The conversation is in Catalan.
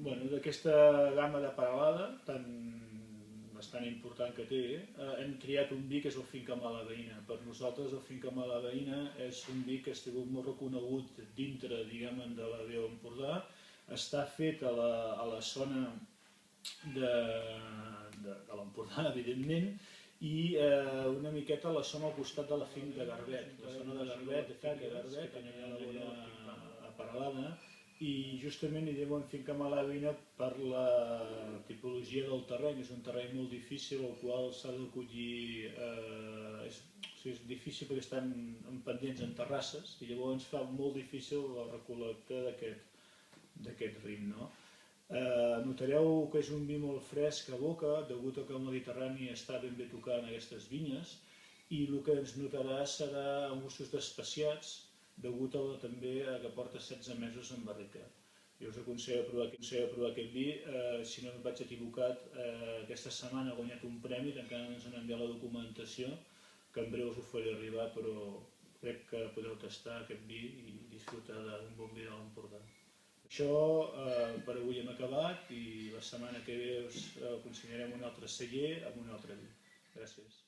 Bueno, d'aquesta gamma de paralada bastant important que té, hem triat un vi que és el Finca Malaveïna. Per nosaltres el Finca Malaveïna és un vi que ha sigut molt reconegut dintre, diguem, de la Via Empordà. Està fet a la zona de l'Empordà, evidentment, i una miqueta a la zona al costat de la Finca de Garbet. La zona de Garbet, de Finca Garbet, que hi ha la bona a Paralada, i justament hi diuen Finca Malaveïna per la tipologia del terreny. És un terreny molt difícil, el qual s'ha de collir, és difícil perquè estan en pendents en terrasses i llavors fa molt difícil la recol·lecta d'aquest rim, no? Notareu que és un vi molt fresc a boca, degut a que el Mediterrani està ben bé tocant aquestes vinyes, i el que ens notarà serà gustos d'especiats, degut també a que porta 16 mesos en barrica. Jo us aconsello provar aquest vi. Si no em vaig equivocat, aquesta setmana ha guanyat un premi, encara no ens han enviat la documentació, que en breu us ho faré arribar, però crec que podeu tastar aquest vi i disfrutar d'un bon vi de l'Empordà. Això per avui hem acabat i la setmana que ve us aconsellarem un altre celler amb un altre vi. Gràcies.